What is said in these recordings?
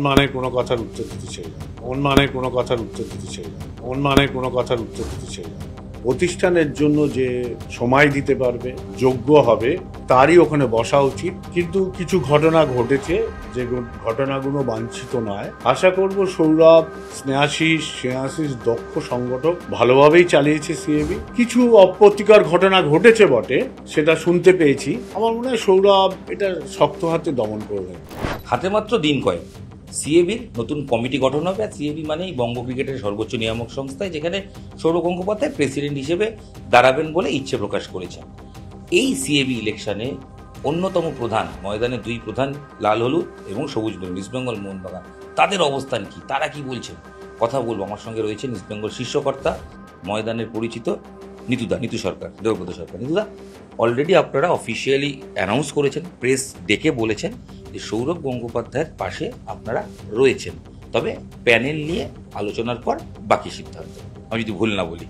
মানে কোনো কথার উত্তর দিতে চাই না। মানে কোনো কথার উত্তর দিতে চাই না। মানে কোনো কথার উত্তর দিতে চাই না। প্রতিষ্ঠানের জন্য যে সময় দিতে পারবে, যোগ্য হবে, তারই ওখানে বসা উচিত। কিন্তু কিছু ঘটনা ঘটেছে, যে ঘটনাগুলো বাঞ্ছিত নয়। আশা করব সৌরভ স্নেহাশিস দক্ষ সংগঠক, ভালোভাবেই চালিয়েছে সিএবি। কিছু অপ্রীতিকর ঘটনা ঘটেছে বটে, সেটা শুনতে পেয়েছি। আমার মনে হয় সৌরভ এটা শক্ত হাতে দমন করবেন। হাতে মাত্র দিন কয়েক সিএবির নতুন কমিটি গঠন হবে। আর সিএবি মানেই বঙ্গ ক্রিকেটের সর্বোচ্চ নিয়ামক সংস্থায়, যেখানে সৌরভ গঙ্গোপাধ্যায় প্রেসিডেন্ট হিসেবে দাঁড়াবেন বলে ইচ্ছে প্রকাশ করেছেন। এই সিএবি ইলেকশনে অন্যতম প্রধান, ময়দানে দুই প্রধান লাল হলুদ এবং সবুজ বেলুন, ইস্টবেঙ্গল মোহনবাগান, তাদের অবস্থান কি, তারা কি বলছেন, কথা বলবো। আমার সঙ্গে রয়েছেন ইস্টবেঙ্গল শীর্ষকর্তা, ময়দানের পরিচিত নিতু সরকার, দেবব্রত সরকার। নিতুদা, অলরেডি আপনারা অফিসিয়ালি অ্যানাউন্স করেছেন, প্রেস ডেকে বলেছেন যে সৌরভ গঙ্গোপাধ্যায়ের পাশে আপনারা রয়েছেন, তবে প্যানেল নিয়ে আলোচনার পর বাকি সিদ্ধান্ত, আমি যদি ভুল না বলি।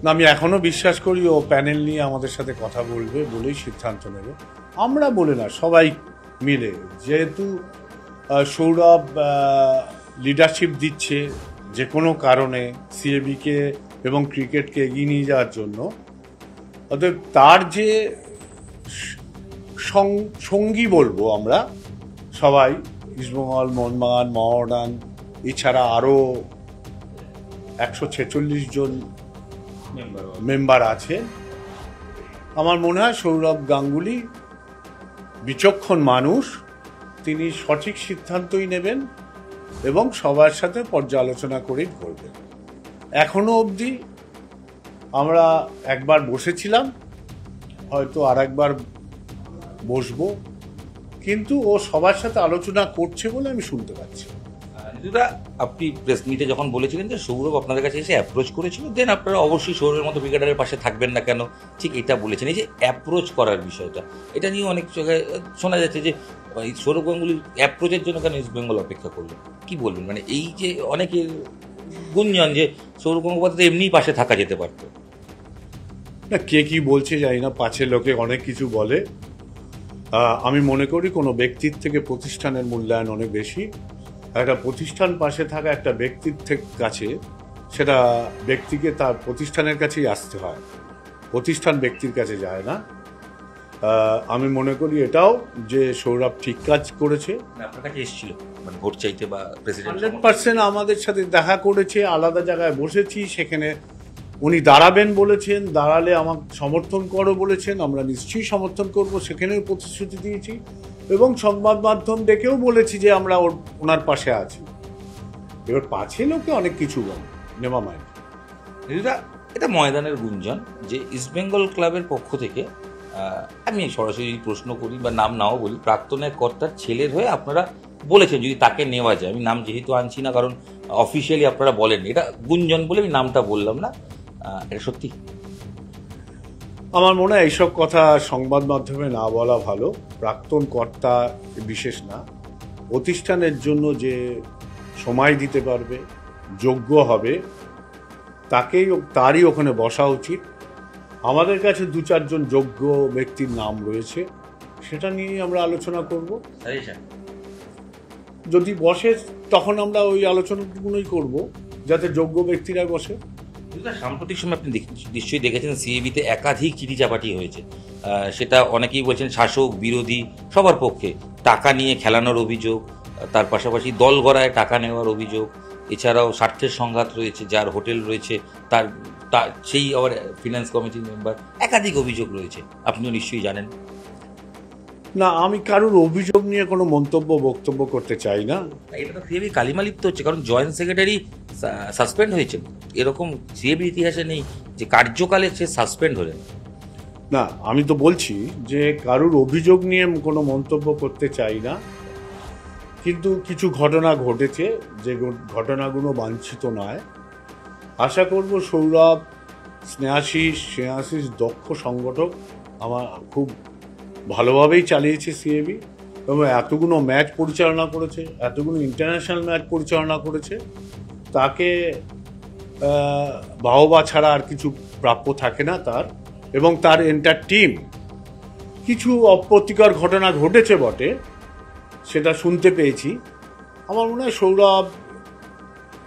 না, আমি এখনো বিশ্বাস করি ও প্যানেল নিয়ে আমাদের সাথে কথা বলবে, বলেই সিদ্ধান্ত নেবে। আমরা বলে না, সবাই মিলে, যেহেতু সৌরভ লিডারশিপ দিচ্ছে যে কোনো কারণে সিএবিকে এবং ক্রিকেটকে এগিয়ে নিয়ে যাওয়ার জন্য, অতএব তার যে সঙ্গী বলবো আমরা সবাই, ইস্টবেঙ্গল, মোহনবাগান, মহামেডান, এছাড়া আরও 146 জন মেম্বার আছে। আমার মনে হয় সৌরভ গাঙ্গুলি বিচক্ষণ মানুষ, তিনি সঠিক সিদ্ধান্তই নেবেন এবং সবার সাথে পর্যালোচনা করেই করবেন। এখনো অবধি আমরা একবার বসেছিলাম, হয়তো আর একবার বসবো, কিন্তু ও সবার সাথে আলোচনা করছে বলে আমি শুনতে পাচ্ছি। নিতুদা, আপনি প্রেস মিটে যখন বলেছিলেন যে সৌরভ আপনাদের কাছে এসে অ্যাপ্রোচ করেছিল, দেন আপনারা অবশ্যই সৌরভের মতো ক্রিকেটারের পাশে থাকবেন না কেন, ঠিক এটা বলেছেন। এই যে অ্যাপ্রোচ করার বিষয়টা, এটা নিয়ে অনেক জায়গায় শোনা যাচ্ছে যে সৌরভ গাঙ্গুলির অ্যাপ্রোচের জন্য কেন ইস্ট বেঙ্গল অপেক্ষা করলো, কি বলবেন? মানে এই যে অনেকে গুঞ্জন যে সৌরভ গঙ্গোপাধ্যায় এমনিই পাশে থাকা যেতে পারতো। না, কে কি বলছে জানি না, পাশের লোকে অনেক কিছু বলে। আমি মনে করি কোনো ব্যক্তির থেকে প্রতিষ্ঠানের মূল্যায়ন অনেক বেশি। একটা প্রতিষ্ঠান পাশে থাকা একটা ব্যক্তির কাছে, সেটা ব্যক্তিকে তার প্রতিষ্ঠানের কাছেই আসতে হয়, প্রতিষ্ঠান ব্যক্তির কাছে যায় না। আমি মনে করি এটাও যে সৌরভ ঠিক কাজ করেছে। আপনার কাছে এসেছিল মানে ভোট চাইতে বা প্রেসিডেন্ট? 100% আমাদের সাথে দেখা করেছে, আলাদা জায়গায় বসেছি, সেখানে উনি দাঁড়াবেন বলেছেন, দাঁড়ালে আমাকে সমর্থন করো বলেছেন, আমরা নিশ্চয়ই সমর্থন করব, সেখানেও প্রতিশ্রুতি দিয়েছি এবং সংবাদ মাধ্যম ডেকেও বলেছি যে আমরা ওনার পাশে আছি। এবার পাশে লোকে অনেক কিছু বলে, নেওয়া মাইন্ড। এটা ময়দানের গুঞ্জন যে ইস্টবেঙ্গল ক্লাবের পক্ষ থেকে, আমি সরাসরি প্রশ্ন করি বা নাম নাও বলি, প্রাক্তন এক কর্তার ছেলের হয়ে আপনারা বলেছেন যদি তাকে নেওয়া যায়, আমি নাম যেহেতু আনছি না কারণ অফিসিয়ালি আপনারা বলেন, এটা গুঞ্জন বলে আমি নামটা বললাম না, এটা সত্যি? আমার মনে হয় এইসব কথা সংবাদ মাধ্যমে না বলা ভালো। প্রাক্তন কর্তা বিশেষ না, প্রতিষ্ঠানের জন্য যে সময় দিতে পারবে, যোগ্য হবে, তারই ওখানে বসা উচিত। আমাদের কাছে 2-4 জন যোগ্য ব্যক্তির নাম রয়েছে, সেটা নিয়েই আমরা আলোচনা করব। যদি বসে তখন আমরা ওই আলোচনাগুলোই করব, যাতে যোগ্য ব্যক্তিরা বসে। সাম্প্রতিক সময় আপনি নিশ্চয়ই দেখেছেন সিএবিতে একাধিক চিঠিচাপাটি হয়েছে, সেটা অনেকেই বলছেন শাসক বিরোধী সবার পক্ষে। টাকা নিয়ে খেলানোর অভিযোগ, তার পাশাপাশি দল গড়ায় টাকা নেওয়ার অভিযোগ, এছাড়াও স্বার্থের সংঘাত রয়েছে, যার হোটেল রয়েছে তার সেই আবার ফিনান্স কমিটির মেম্বার, একাধিক অভিযোগ রয়েছে, আপনিও নিশ্চয়ই জানেন। না, আমি কারোর অভিযোগ নিয়ে কোনো বক্তব্য করতে চাই না। এটা তো সিএবি কালিমালিপ্ত হচ্ছে, কারণ জয়েন্ট সেক্রেটারি সাসপেন্ড হয়েছে, এরকম সিএবি ইতিহাসে নেই যে কার্যকালে সে সাসপেন্ড হলেন। না, আমি তো বলছি যে কারোর অভিযোগ নিয়ে কোনো মন্তব্য করতে চাই না, কিন্তু কিছু ঘটনা ঘটেছে, যে ঘটনাগুলো বাঞ্ছিত নয়। আশা করব সৌরভ স্নেহাশিস দক্ষ সংগঠক, আমার খুব ভালোভাবেই চালিয়েছে সিএবি, এবং এতগুলো ম্যাচ পরিচালনা করেছে, এতগুলো ইন্টারন্যাশনাল ম্যাচ পরিচালনা করেছে, তাকে বাহবা ছাড়া আর কিছু প্রাপ্য থাকে না তার এবং তার এন্টার টিম। কিছু অপ্রীতিকর ঘটনা ঘটেছে বটে, সেটা শুনতে পেয়েছি। আমার মনে হয় সৌরভ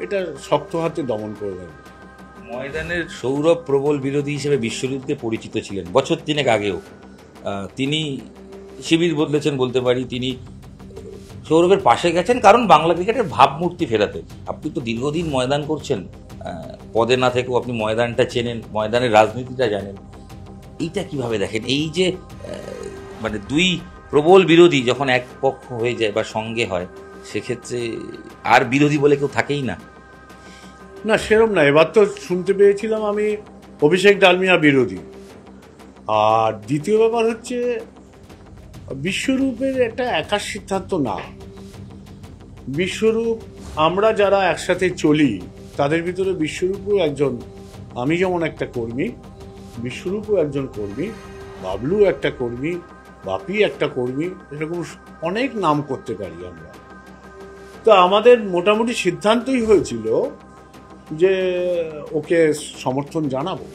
এটা শক্ত হাতে দমন করে দেবে। ময়দানের সৌরভ প্রবল বিরোধী হিসেবে বিশ্বযুদ্ধে পরিচিত ছিলেন বছর তিনেক আগেও। তিনি শিবির বদলেছেন বলতে পারি, তিনি সৌরভের পাশে গেছেন কারণ বাংলা ক্রিকেটের ভাবমূর্তি ফেরাতে। আপনি তো দীর্ঘদিন ময়দান করছেন, পদে না থেকেও আপনি ময়দানটা চেনেন, ময়দানের রাজনীতিটা জানেন। এইটা কিভাবে দেখেন, এই যে মানে দুই প্রবল বিরোধী যখন এক পক্ষ হয়ে যায় বা সঙ্গে হয়, সেক্ষেত্রে আর বিরোধী বলে কেউ থাকেই না। না, সেরকম না। এবার তো শুনতে পেয়েছিলাম আমি অভিষেক ডালমিয়া বিরোধী। আর দ্বিতীয় ব্যাপার হচ্ছে বিশ্বরূপের একটা একার সিদ্ধান্ত না। বিশ্বরূপ, আমরা যারা একসাথে চলি তাদের ভিতরে বিশ্বরূপও একজন, আমি যেমন একটা কর্মী, বিশ্বরূপও একজন কর্মী, বাবলু একটা কর্মী, বাপি একটা কর্মী, এরকম অনেক নাম করতে পারি আমরা। তো আমাদের মোটামুটি সিদ্ধান্তই হয়েছিল যে ওকে সমর্থন জানাবো।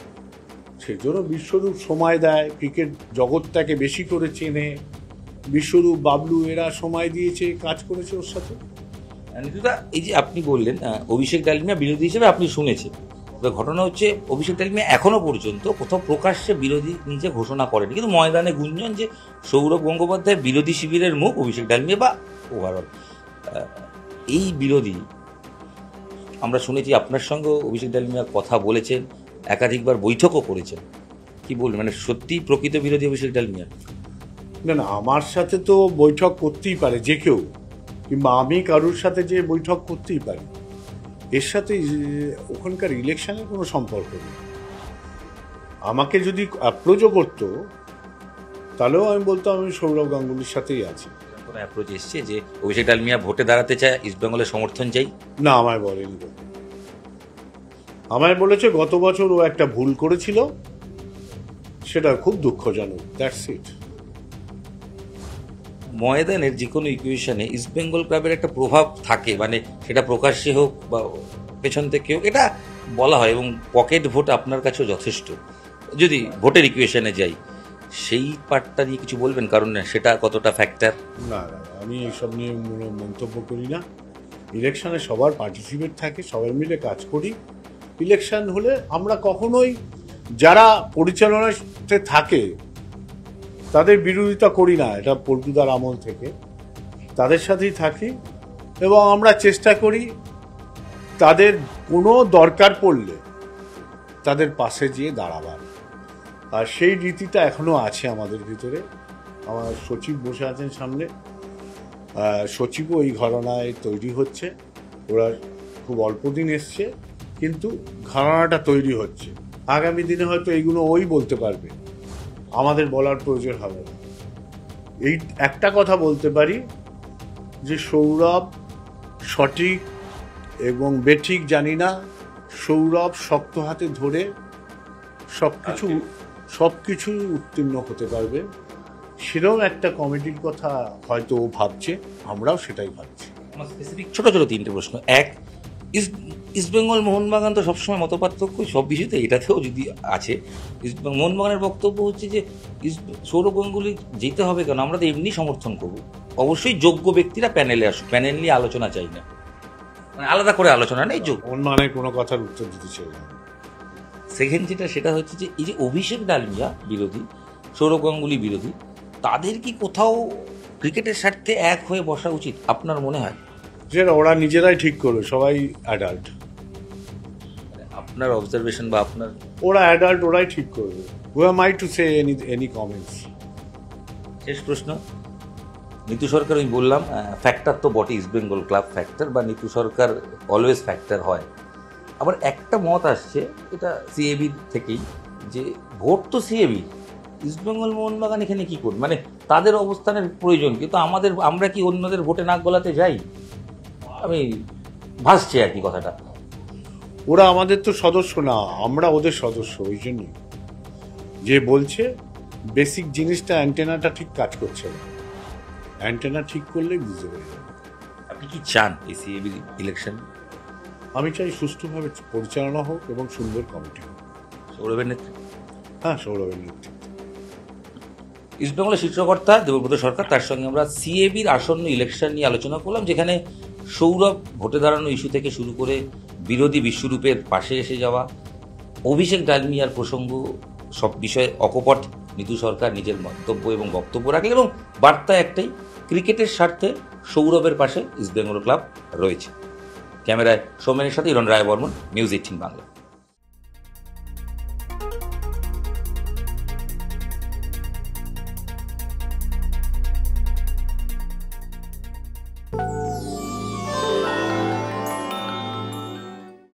সেই জন্য বিশ্বরূপ সময় দেয়, ক্রিকেট জগৎটাকে বেশি করে চেনে। বিশ্বরূপ, বাবলু এরা সময় দিয়েছে, কাজ করেছে ওর সাথে। নিতুদা, এই যে আপনি বললেন অভিষেক ডালমিয়া বিরোধী হিসেবে আপনি শুনেছেন, তবে ঘটনা হচ্ছে অভিষেক ডালমিয়া এখনো পর্যন্ত কোথাও প্রকাশ্যে বিরোধী নিজে ঘোষণা করেনি, কিন্তু ময়দানে গুঞ্জন যে সৌরভ গঙ্গোপাধ্যায় বিরোধী শিবিরের মুখ অভিষেক ডালমিয়া বা ওভারঅল এই বিরোধী। আমরা শুনেছি আপনার সঙ্গে অভিষেক ডালমিয়া কথা বলেছেন, একাধিকবার বৈঠকও করেছেন। কি বলবেন, মানে সত্যি প্রকৃত বিরোধী অভিষেক ডালমিয়া? না না, আমার সাথে তো বৈঠক করতেই পারে যে কেউ, কিংবা আমি কারোর সাথে যে বৈঠক করতেই পারি। এর সাথে ওখানকার ইলেকশনের কোনো সম্পর্ক নেই। আমাকে যদি অ্যাপ্রোচও করতো তাহলেও আমি বলতাম আমি সৌরভ গাঙ্গুলির সাথেই আছি। কোনো অ্যাপ্রোচ এসছে যে অভিষেক ডালমিয়া ভোটে দাঁড়াতে চায়, ইস্টবেঙ্গলের সমর্থন চাই? না, আমায় বলেনি। আমায় বলেছে গত বছর ও একটা ভুল করেছিল, সেটা খুব দুঃখজনক, দ্যাটস ইট। ময়দানের যে কোনো ইকুয়েশনে ইস্টবেঙ্গল ক্লাবের একটা প্রভাব থাকে, মানে সেটা প্রকাশ্যে হোক বা পেছন থেকে হোক, এটা বলা হয়, এবং পকেট ভোট আপনার কাছেও যথেষ্ট। যদি ভোটের ইকুয়েশনে যাই, সেই পার্টটা নিয়ে কিছু বলবেন, কারণ সেটা কতটা ফ্যাক্টর? না না, আমি এইসব নিয়ে মন্তব্য করি না। ইলেকশনে সবার পার্টিসিপেট থাকে, সবাই মিলে কাজ করি। ইলেকশন হলে আমরা কখনোই যারা পরিচালনাতে থাকে তাদের বিরোধিতা করি না। এটা পল্টুদার আমল থেকে তাদের সাথেই থাকি, এবং আমরা চেষ্টা করি তাদের কোনো দরকার পড়লে তাদের পাশে গিয়ে দাঁড়াবার। আর সেই রীতিটা এখনো আছে আমাদের ভিতরে। আমার সচিব বসে আছেন সামনে, সচিবও এই ঘরানায় তৈরি হচ্ছে। ওরা খুব অল্প দিন এসছে, কিন্তু ঘরানাটা তৈরি হচ্ছে। আগামী দিনে হয়তো এইগুলো ওই বলতে পারবে, আমাদের বলার প্রয়োজন হবে না। এই একটা কথা বলতে পারি যে সৌরভ সঠিক এবং বেঠিক জানি না, সৌরভ শক্ত হাতে ধরে সবকিছু উত্তীর্ণ হতে পারবে। সেরকম একটা কমিটির কথা হয়তো ও ভাবছে, আমরাও সেটাই ভাবছি। আমার স্পেসিফিক ছোট ছোট তিনটে প্রশ্ন। এক, ইস্টবেঙ্গল মোহনবাগান তো সবসময় মতপার্থক্য সব বিষয়তে, এটাতেও যদি আছে। মোহনবাগানের বক্তব্য হচ্ছে যে সৌরভ গাঙ্গুলি যেতে হবে কেন, আমরা তো এমনি সমর্থন করবো, অবশ্যই যোগ্য ব্যক্তিরা প্যানেলে আসুক, প্যানেল নিয়ে আলোচনা চাই না, মানে আলাদা করে আলোচনা নেই, যোগ্য। মানে কোনো কথার উত্তর দিতে চাই না। সেকেন্ড যেটা, সেটা হচ্ছে যে এই যে অভিষেক ডালমিয়া বিরোধী, সৌরভ গাঙ্গুলি বিরোধী, তাদের কি কোথাও ক্রিকেটের স্বার্থে এক হয়ে বসা উচিত আপনার মনে হয়? যেটা ওরা নিজেরাই ঠিক করবে, সবাই অ্যাডাল্ট। আপনার অবজারভেশন বা আপনার? ওরা অ্যাডাল্ট, ওরাই ঠিক করবে। Who am I to say any comments? শেষ প্রশ্ন, নিতু সরকার, আমি বললাম ফ্যাক্টর তো বটে, ইস্টবেঙ্গল ক্লাব ফ্যাক্টর বা নিতু সরকার অলওয়েজ ফ্যাক্টর হয়। আবার একটা মত আসছে, এটা সিএবি থেকেই, যে ভোট তো সিএবি, ইস্টবেঙ্গল মোহনবাগান এখানে কি করবে, মানে তাদের অবস্থানের প্রয়োজন, কিন্তু আমরা কি অন্যদের ভোটে নাক গলাতে যাই? আমি ভাসছে আর কি কথাটা। ওরা আমাদের তো সদস্য না, আমরা ওদের সদস্য। ওই জন্যই যে বলছে বেসিক জিনিসটা, অ্যান্টেনাটা ঠিক কাজ করছে না। অ্যান্টেনা ঠিক করলেই বুঝতে পারি। আপনি কি চান এই সিএবি ইলেকশন? আমি চাই সুষ্ঠুভাবে পরিচালনা হোক এবং সুন্দর কমিটি হোক। সৌরভের নেতৃত্বে? হ্যাঁ, সৌরভের নেতৃত্বে। ইস্টবেঙ্গলের শীর্ষকর্তা দেবব্রত সরকার, তার সঙ্গে আমরা সিএবির আসন্ন ইলেকশন নিয়ে আলোচনা করলাম, যেখানে সৌরভ ভোটে দাঁড়ানো ইস্যু থেকে শুরু করে বিরোধী বিশ্বরূপের পাশে এসে যাওয়া, অভিষেক ডালমিয়ার প্রসঙ্গ, সব বিষয়ে অকপট নীতু সরকার নিজের মন্তব্য এবং বক্তব্য রাখলেন এবং বার্তা একটাই, ক্রিকেটের স্বার্থে সৌরভের পাশে ইস্টবেঙ্গল ক্লাব রয়েছে। ক্যামেরায় সৌমেনের সাথে ইরণ রায় বর্মন, নিউজ 18 বাংলা।